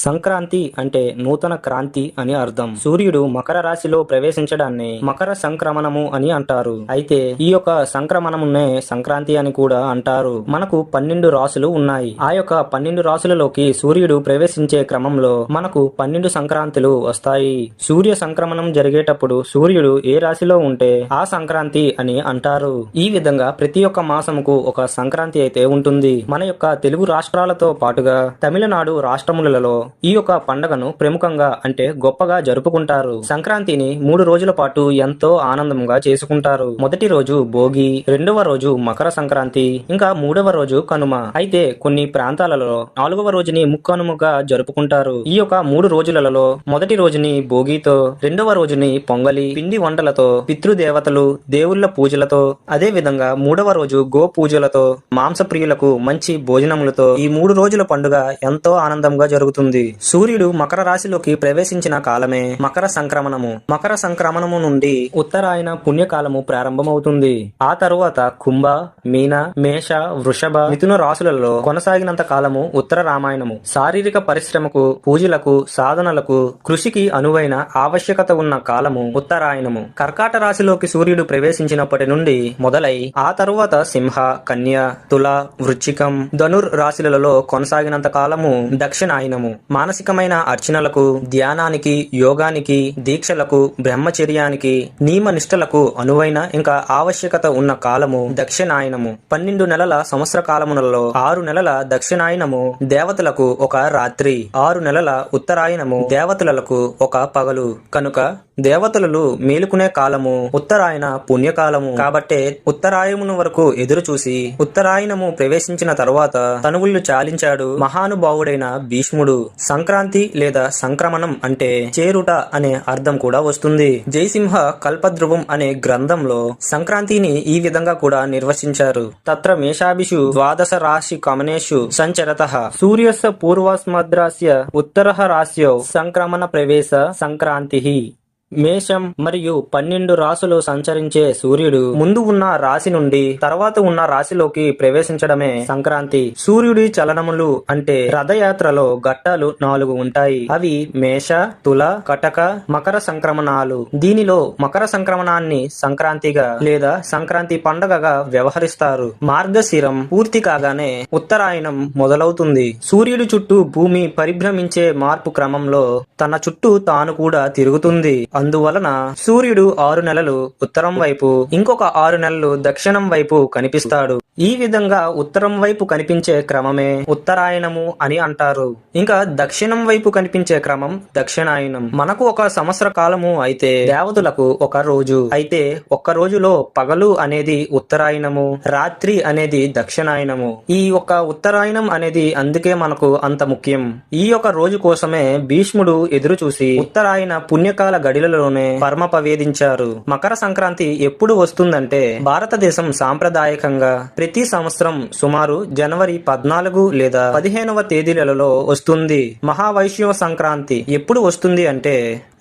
సంక్రాంతి అంటే నూతన క్రాంతి అని అర్థం. సూర్యుడు మకర రాశిలో ప్రవేశించడాన్ని మకర సంక్రమణము అని అంటారు. అయితే ఈ యొక్క సంక్రమణమునే సంక్రాంతి అని కూడా అంటారు. మనకు 12 రాశులు ఉన్నాయి. ఆ యొక్క 12 రాశులలోకి సూర్యుడు ప్రవేశించే క్రమంలో మనకు 12 సంక్రాంతులు వస్తాయి. సూర్య సంక్రమణం జరిగేటప్పుడు సూర్యుడు ఏ రాశిలో ఉంటే ఆ సంక్రాంతి అని అంటారు. ఈ విధంగా ప్రతి ఒక్క మాసముకు ఒక సంక్రాంతి అయితే ఉంటుంది. మన యొక్క తెలుగు రాష్ట్రాలతో పాటుగా తమిళనాడు రాష్ట్రములలో ఈ యొక్క పండుగను ప్రముఖంగా అంటే గొప్పగా జరుపుకుంటారు. సంక్రాంతిని 3 రోజుల పాటు ఎంతో ఆనందంగా చేసుకుంటారు. మొదటి రోజు భోగి, రెండవ రోజు మకర సంక్రాంతి, ఇంకా మూడవ రోజు కనుమ. అయితే కొన్ని ప్రాంతాలలో 4వ రోజుని ముక్కనుమగా జరుపుకుంటారు. ఈ యొక్క 3 రోజులలో మొదటి రోజుని భోగితో, రెండవ రోజుని పొంగలి, పిండి వంటలతో, పితృదేవతలు, దేవుళ్ల పూజలతో, అదే విధంగా మూడవ రోజు గో పూజలతో, మాంసప్రియులకు మంచి భోజనములతో ఈ 3 రోజుల పండుగ ఎంతో ఆనందంగా జరుగుతుంది. సూర్యుడు మకర రాశిలోకి ప్రవేశించిన కాలమే మకర సంక్రమణము. మకర సంక్రమణము నుండి ఉత్తరాయణ పుణ్యకాలము ప్రారంభమవుతుంది. ఆ తరువాత కుంభ, మీన, మేష, వృషభ, మిథున రాశులలో కొనసాగినంత కాలము ఉత్తర రామాయణము. శారీరక పరిశ్రమకు, పూజలకు, సాధనలకు, కృషికి అనువైన ఆవశ్యకత ఉన్న కాలము ఉత్తరాయణము. కర్కాట రాశిలోకి సూర్యుడు ప్రవేశించినప్పటి నుండి మొదలై ఆ తరువాత సింహ, కన్య, తుల, వృశ్చికం, ధనుర్ రాశులలో కొనసాగినంత కాలము దక్షిణాయనము. మానసికమైన అర్చనలకు, ధ్యానానికి, యోగానికి, దీక్షలకు, బ్రహ్మచర్యానికి, నియమ నిష్టలకు అనువైన ఇంకా ఆవశ్యకత ఉన్న కాలము దక్షిణాయనము. 12 నెలల సంవత్సర కాలములలో 6 నెలల దక్షిణాయనము దేవతలకు ఒక రాత్రి, 6 నెలల ఉత్తరాయణము దేవతలకు ఒక పగలు. కనుక దేవతలు మేలుకునే కాలము ఉత్తరాయణ పుణ్యకాలము. కాబట్టే ఉత్తరాయణము వరకు ఎదురు చూసి ఉత్తరాయణము ప్రవేశించిన తరువాత తనువులు చాలించాడు మహానుభావుడైన భీష్ముడు. సంక్రాంతి లేదా సంక్రమణం అంటే చేరుట అనే అర్థం కూడా వస్తుంది. జయసింహ కల్పద్రువం అనే గ్రంథంలో సంక్రాంతిని ఈ విధంగా కూడా నిర్వచించారు. తత్ర మేషాభిషు ద్వాదశ రాశి కమనేషు సంచరతః సూర్యస్య పూర్వస్మద్రాస్య ఉత్తరః రాశ్యౌ సంక్రమణ ప్రవేశ సంక్రాంతి. మేషం మరియు 12 రాశులు సంచరించే సూర్యుడు ముందు ఉన్న రాశి నుండి తర్వాత ఉన్న రాశిలోకి ప్రవేశించడమే సంక్రాంతి. సూర్యుడి చలనములు అంటే రథయాత్రలో ఘట్టాలు 4 ఉంటాయి. అవి మేష, తుల, కటక, మకర సంక్రమణాలు. దీనిలో మకర సంక్రమణాన్ని సంక్రాంతిగా లేదా సంక్రాంతి పండుగగా వ్యవహరిస్తారు. మార్గశిరం పూర్తి కాగానే ఉత్తరాయణం మొదలవుతుంది. సూర్యుడి చుట్టూ భూమి పరిభ్రమించే మార్పు క్రమంలో తన చుట్టూ తాను కూడా తిరుగుతుంది. అందువలన సూర్యుడు 6 నెలలు ఉత్తరం వైపు, ఇంకొక 6 నెలలు దక్షిణం వైపు కనిపిస్తాడు. ఈ విధంగా ఉత్తరం వైపు కనిపించే క్రమమే ఉత్తరాయణము అని అంటారు. ఇంకా దక్షిణం వైపు కనిపించే క్రమం దక్షిణాయనం. మనకు ఒక సంవత్సర కాలము అయితే దేవతలకు ఒక రోజు. అయితే ఒక్క రోజులో పగలు అనేది ఉత్తరాయణము, రాత్రి అనేది దక్షిణాయనము. ఈ యొక్క ఉత్తరాయణం అనేది అందుకే మనకు అంత ముఖ్యం. ఈ యొక్క రోజు కోసమే భీష్ముడు ఎదురు చూసి ఉత్తరాయణ పుణ్యకాల గడిలలోనే పరమపవేదించారు. మకర సంక్రాంతి ఎప్పుడు వస్తుందంటే భారతదేశం సాంప్రదాయకంగా ప్రతి సంవత్సరం సుమారు జనవరి 14 లేదా 15వ తేదీలలో వస్తుంది. మహావైశ్వ సంక్రాంతి ఎప్పుడు వస్తుంది అంటే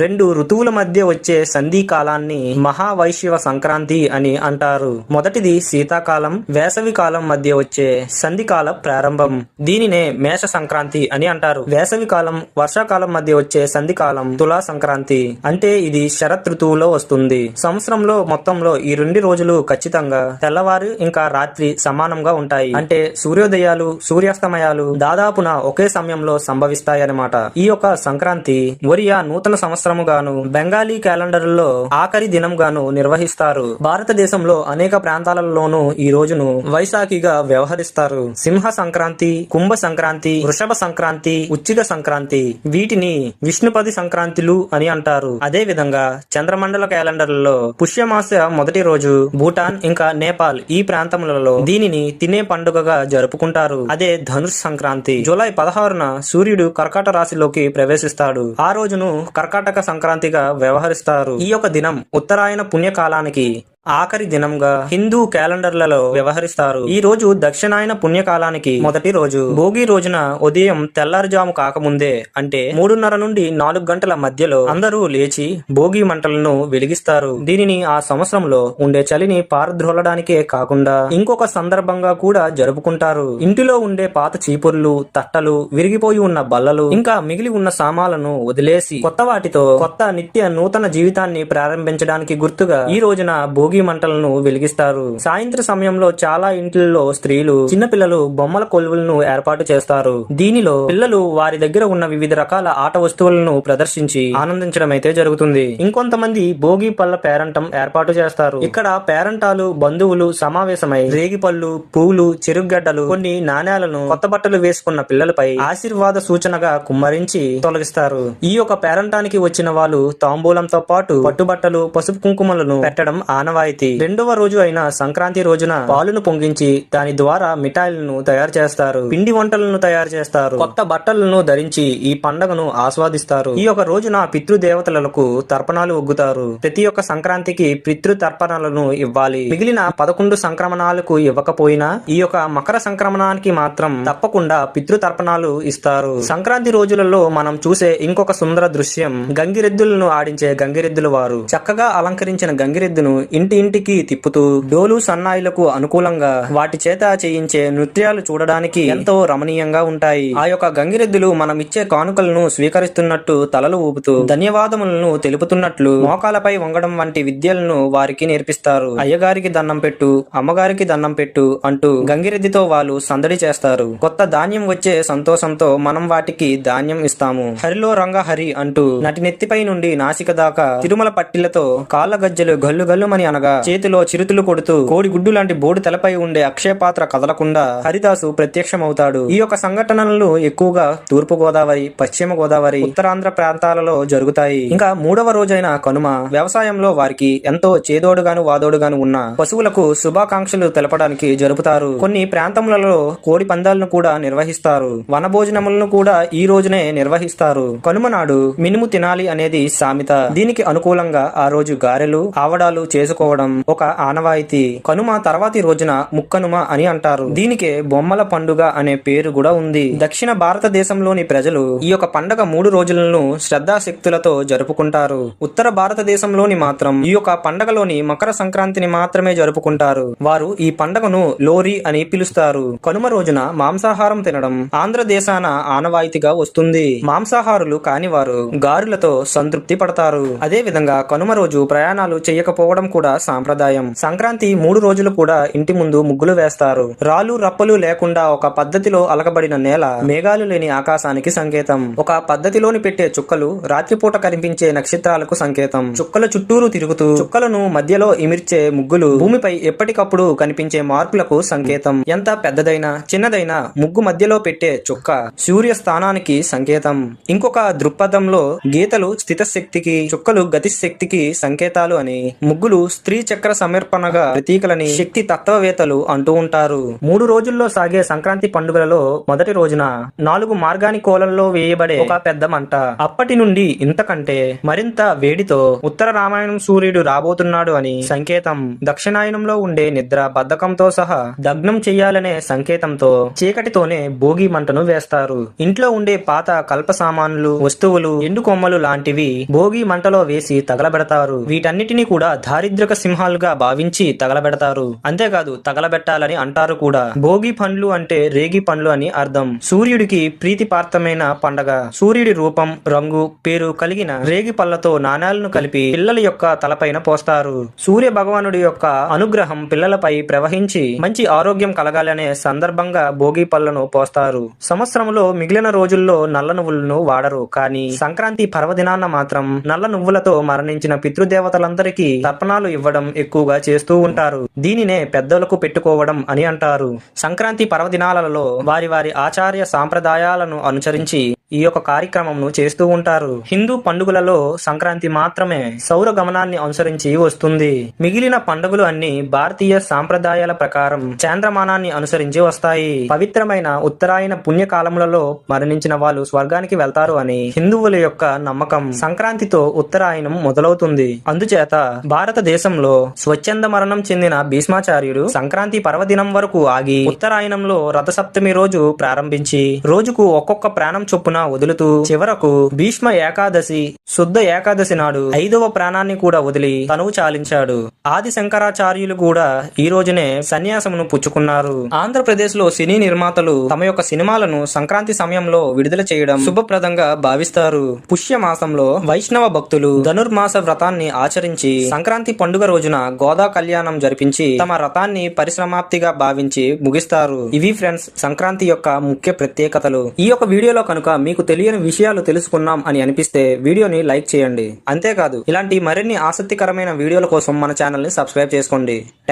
2 ఋతువుల మధ్య వచ్చే సంధి కాలాన్ని మహావైశ్వ సంక్రాంతి అని అంటారు. మొదటిది శీతాకాలం, వేసవి కాలం మధ్య వచ్చే సంధికాల ప్రారంభం. దీనినే మేష సంక్రాంతి అని అంటారు. వేసవి కాలం, వర్షాకాలం మధ్య వచ్చే సంధికాలం తులా సంక్రాంతి. అంటే ఇది శరత్ ఋతువులో వస్తుంది. సంవత్సరంలో మొత్తంలో ఈ 2 రోజులు ఖచ్చితంగా తెల్లవారు ఇంకా రాత్రి సమానంగా ఉంటాయి. అంటే సూర్యోదయాలు, సూర్యాస్తమయాలు దాదాపున ఒకే సమయంలో సంభవిస్తాయన్నమాట. ఈ యొక్క సంక్రాంతి ఒరియా నూతన సంవత్సరముగాను, బెంగాలీ క్యాలెండర్లో ఆఖరి దినంగాను నిర్వహిస్తారు. భారతదేశంలో అనేక ప్రాంతాలలోనూ ఈ రోజును వైశాఖిగా వ్యవహరిస్తారు. సింహ సంక్రాంతి, కుంభ సంక్రాంతి, వృషభ సంక్రాంతి, ఉచ్చిక సంక్రాంతి, వీటిని విష్ణుపది సంక్రాంతులు అని అంటారు. అదే విధంగా చంద్రమండల క్యాలెండర్లలో పుష్యమాస మొదటి రోజు భూటాన్ ఇంకా నేపాల్ ఈ ప్రాంతములలో దీనిని తినే పండుగగా జరుపుకుంటారు. అదే ధనుష్ సంక్రాంతి. జూలై 16న సూర్యుడు కర్కాట రాశిలోకి ప్రవేశిస్తాడు. ఆ రోజును కర్కాటక సంక్రాంతిగా వ్యవహరిస్తారు. ఈ యొక్క దినం ఉత్తరాయణ పుణ్యకాలానికి ఆఖరి దినంగా హిందూ క్యాలెండర్లలో వ్యవహరిస్తారు. ఈ రోజు దక్షిణాయన పుణ్యకాలానికి మొదటి రోజు. భోగి రోజున ఉదయం తెల్లారుజాము కాకముందే అంటే 3:30 నుండి 4 గంటల మధ్యలో అందరూ లేచి భోగి మంటలను వెలిగిస్తారు. దీనిని ఆ సంవత్సరంలో ఉండే చలిని పారద్రోలడానికే కాకుండా ఇంకొక సందర్భంగా కూడా జరుపుకుంటారు. ఇంటిలో ఉండే పాత చీపుర్లు, తట్టలు, విరిగిపోయి ఉన్న బల్లలు, ఇంకా మిగిలి ఉన్న సామాలను వదిలేసి కొత్త వాటితో కొత్త నిత్య నూతన జీవితాన్ని ప్రారంభించడానికి గుర్తుగా ఈ రోజున భోగి మంటలను వెలిగిస్తారు. సాయంత్ర సమయంలో చాలా ఇంట్లో స్త్రీలు, చిన్నపిల్లలు బొమ్మల కొలువులను ఏర్పాటు చేస్తారు. దీనిలో పిల్లలు వారి దగ్గర ఉన్న వివిధ రకాల ఆట వస్తువులను ప్రదర్శించి ఆనందించడం అయితే జరుగుతుంది. ఇంకొంతమంది భోగి పళ్ళ పేరంటం ఏర్పాటు చేస్తారు. ఇక్కడ పేరంటాలు బంధువులు సమావేశమై రేగిపళ్ళు, పూలు, చెరుగడ్డలు, కొన్ని నాణేలను కొత్త బట్టలు వేసుకున్న పిల్లలపై ఆశీర్వాద సూచనగా కుమ్మరించి తొలగిస్తారు. ఈ యొక్క పేరంటానికి వచ్చిన వాళ్ళు తాంబూలంతో పాటు పట్టుబట్టలు, పసుపు కుంకుమలను పెట్టడం ఆనవాయితీ. రెండవ రోజు అయిన సంక్రాంతి రోజున పాలును పొంగించి దాని ద్వారా మిఠాయిలను తయారు చేస్తారు. పిండి వంటలను తయారు చేస్తారు. కొత్త బట్టలను ధరించి ఈ పండుగను ఆస్వాదిస్తారు. ఈ యొక్క రోజున పితృదేవతలకు తర్పణాలు ఒగ్గుతారు. ప్రతి ఒక్క సంక్రాంతికి పితృ తర్పణాలను ఇవ్వాలి. మిగిలిన 11 సంక్రమణాలకు ఇవ్వకపోయినా ఈ యొక్క మకర సంక్రమణానికి మాత్రం తప్పకుండా పితృ తర్పణాలు ఇస్తారు. సంక్రాంతి రోజులలో మనం చూసే ఇంకొక సుందర దృశ్యం గంగిరెద్దులను ఆడించే గంగిరెద్దుల వారు. చక్కగా అలంకరించిన గంగిరెద్దును ఇంటింటికి తిప్పుతూ డోలు సన్నాయిలకు అనుకూలంగా వాటి చేత చేయించే నృత్యాలు చూడడానికి ఎంతో రమణీయంగా ఉంటాయి. ఆ యొక్క గంగిరెద్దులు మనం ఇచ్చే కానుకలను స్వీకరిస్తున్నట్టు తలలు ఊపుతూ ధన్యవాదములను తెలుపుతున్నట్లు మోకాలపై వంగడం వంటి విద్యలను వారికి నేర్పిస్తారు. అయ్యగారికి దండం పెట్టు, అమ్మగారికి దండం పెట్టు అంటూ గంగిరెద్దితో వాళ్ళు సందడి చేస్తారు. కొత్త ధాన్యం వచ్చే సంతోషంతో మనం వాటికి ధాన్యం ఇస్తాము. హరిలో రంగ హరి అంటూ నటి నెత్తిపై నుండి నాసిక దాకా తిరుమల పట్టిలతో కాళ్ళ గజ్జలు గల్లు గల్లుమని అనగా చేతిలో చిరుతులు కొడుతూ కోడి గుడ్డు లాంటి బోర్డు తలపై ఉండే అక్షయ పాత్ర కదలకుండా హరిదాసు ప్రత్యక్షమవుతాడు. ఈ యొక్క సంఘటనలు ఎక్కువగా తూర్పు గోదావరి, పశ్చిమ గోదావరి, ఉత్తరాంధ్ర ప్రాంతాలలో జరుగుతాయి. ఇంకా మూడవ రోజైన కనుమ వ్యవసాయంలో వారికి ఎంతో చేదోడుగాను వాదోడుగాను ఉన్న పశువులకు శుభాకాంక్షలు తెలపడానికి జరుపుతారు. కొన్ని ప్రాంతములలో కోడి పందాలను కూడా నిర్వహిస్తారు. వనభోజనములను కూడా ఈ రోజునే నిర్వహిస్తారు. కనుమ నాడు మినుము తినాలి అనేది సామెత. దీనికి అనుకూలంగా ఆ రోజు గారెలు, ఆవడాలు చేసుకోవడం ఒక ఆనవాయితీ. కనుమ తర్వాతి రోజున ముక్కనుమ అని అంటారు. దీనికే బొమ్మల పండుగ అనే పేరు కూడా ఉంది. దక్షిణ భారతదేశంలోని ప్రజలు ఈ యొక్క పండుగ 3 రోజులను శ్రద్ధాశక్తులతో జరుపుకుంటారు. ఉత్తర భారతదేశంలోని మాత్రం ఈ యొక్క పండుగలోని మకర సంక్రాంతిని మాత్రమే జరుపుకుంటారు. వారు ఈ పండుగను లోరీ అని పిలుస్తారు. కనుమ రోజున మాంసాహారం తినడం ఆంధ్రదేశాన ఆనవాయితీగా వస్తుంది. మాంసాహారులు కాని వారు గారులతో సంతృప్తి పడతారు. అదే విధంగా కనుమ రోజు ప్రయాణాలు చేయకపోవడం కూడా సాంప్రదాయం. సంక్రాంతి 3 రోజులు కూడా ఇంటి ముందు ముగ్గులు వేస్తారు. రాళ్ళు రప్పలు లేకుండా ఒక పద్ధతిలో అలకబడిన నేల, మేఘాలు లేని ఆకాశానికి సంకేతం. ఒక పద్ధతిలోని పెట్టే చుక్కలు రాత్రిపూట కనిపించే నక్షత్రాలకు సంకేతం. చుక్కల చుట్టూరు తిరుగుతూ చుక్కలను మధ్యలో ఇమిర్చే ముగ్గులు భూమిపై ఎప్పటికప్పుడు కనిపించే మార్పులకు సంకేతం. ఎంత పెద్దదైనా చిన్నదైనా ముగ్గు మధ్యలో పెట్టే చుక్క సూర్య స్థానానికి సంకేతం. ఇంకొక దృక్పథంలో గీతలు స్థితశక్తికి, చుక్కలు గతిశక్తికి సంకేతాలు అని, ముగ్గులు స్త్రీ చక్ర సమర్పణగా ప్రతీకలని శక్తి తత్వవేత్తలు అంటూ ఉంటారు. 3 రోజుల్లో సాగే సంక్రాంతి పండుగలలో మొదటి రోజున 4 మార్గాని కోలల్లో వేయబడే ఒక పెద్ద మంట. అప్పటి నుండి ఇంతకంటే మరింత వేడితో ఉత్తర రామాయణం సూర్యుడు రాబోతున్నాడు అని సంకేతం. దక్షిణాయనంలో ఉండే నిద్ర బద్ధకంతో సహా దగ్నం చెయ్యాలనే సంకేతంతో చీకటితోనే భోగి మంటను వేస్తారు. ఇంట్లో ఉండే పాత కల్ప సామాన్లు, వస్తువులు, ఎండు కొమ్మలు లాంటివి భోగి మంటలో వేసి తగలబెడతారు. వీటన్నిటినీ కూడా దారిద్రక సింహాలుగా భావించి తగలబెడతారు. అంతేకాదు తగలబెట్టాలని అంటారు కూడా. భోగి పండ్లు అంటే రేగి పండ్లు అని అర్థం. సూర్యుడికి ప్రీతిపాత్రమైన పండగ. సూర్యుడి రూపం, రంగు, పేరు కలిగిన రేగి పళ్ళతో నాణాలను కలిపి పిల్లల యొక్క తలపైన పోస్తారు. సూర్య భగవానుడి యొక్క అనుగ్రహం పిల్లలపై ప్రవహించి మంచి ఆరోగ్యం కలగాలనే సందర్భంగా భోగి పళ్ళను పోస్తారు. సంవత్సరంలో మిగిలిన రోజుల్లో నల్ల నువ్వులను వాడరు. కానీ సంక్రాంతి పర్వదినాన్న మాత్రం నల్ల నువ్వులతో మరణించిన పితృదేవతలందరికీ తర్పణాలు ఇవ్వడం ఎక్కువగా చేస్తూ ఉంటారు. దీనినే పెద్దలకు పెట్టుకోవడం అని అంటారు. సంక్రాంతి పర్వదినాలలో వారి వారి ఆచార్య సాంప్రదాయాలను అనుసరించి ఈ యొక్క కార్యక్రమంను చేస్తూ ఉంటారు. హిందూ పండుగలలో సంక్రాంతి మాత్రమే సౌర గమనాన్ని అనుసరించి వస్తుంది. మిగిలిన పండుగలు అన్ని భారతీయ సాంప్రదాయాల ప్రకారం చాంద్రమానాన్ని అనుసరించి వస్తాయి. పవిత్రమైన ఉత్తరాయణ పుణ్యకాలములలో మరణించిన వాళ్ళు స్వర్గానికి వెళ్తారు అని హిందువుల యొక్క నమ్మకం. సంక్రాంతితో ఉత్తరాయణం మొదలవుతుంది. అందుచేత భారతదేశంలో స్వచ్ఛంద మరణం చెందిన భీష్మాచార్యుడు సంక్రాంతి పర్వదినం వరకు ఆగి ఉత్తరాయణంలో రథసప్తమి రోజు ప్రారంభించి రోజుకు ఒక్కొక్క ప్రాణం చొప్పున వదులుతూ చివరకు భీష్మ ఏకాదశి శుద్ధ ఏకాదశి నాడు 5వ ప్రాణాన్ని కూడా వదిలి తనువు చాలించాడు. ఆది శంకరాచార్యులు కూడా ఈ రోజునే సన్యాసమును పుచ్చుకున్నారు. ఆంధ్రప్రదేశ్ లో సినీ నిర్మాతలు తమ యొక్క సినిమాలను సంక్రాంతి సమయంలో విడుదల చేయడం శుభప్రదంగా భావిస్తారు. పుష్య మాసంలో వైష్ణవ భక్తులు ధనుర్మాస వ్రతాన్ని ఆచరించి సంక్రాంతి పండుగ రోజున గోదా కళ్యాణం జరిపించి తమ వ్రతాన్ని పరిసమాప్తిగా భావించి ముగిస్తారు. ఇవి ఫ్రెండ్స్ సంక్రాంతి యొక్క ముఖ్య ప్రత్యేకతలు. ఈ యొక్క వీడియోలో కనుక మీకు తెలియని విషయాలు తెలుసుకున్నాం అని అనిపిస్తే వీడియోని లైక్ చేయండి. అంతేకాదు ఇలాంటి మరిన్ని ఆసక్తికరమైన వీడియోల కోసం మన ఛానల్ ని సబ్స్క్రైబ్ చేసుకోండి.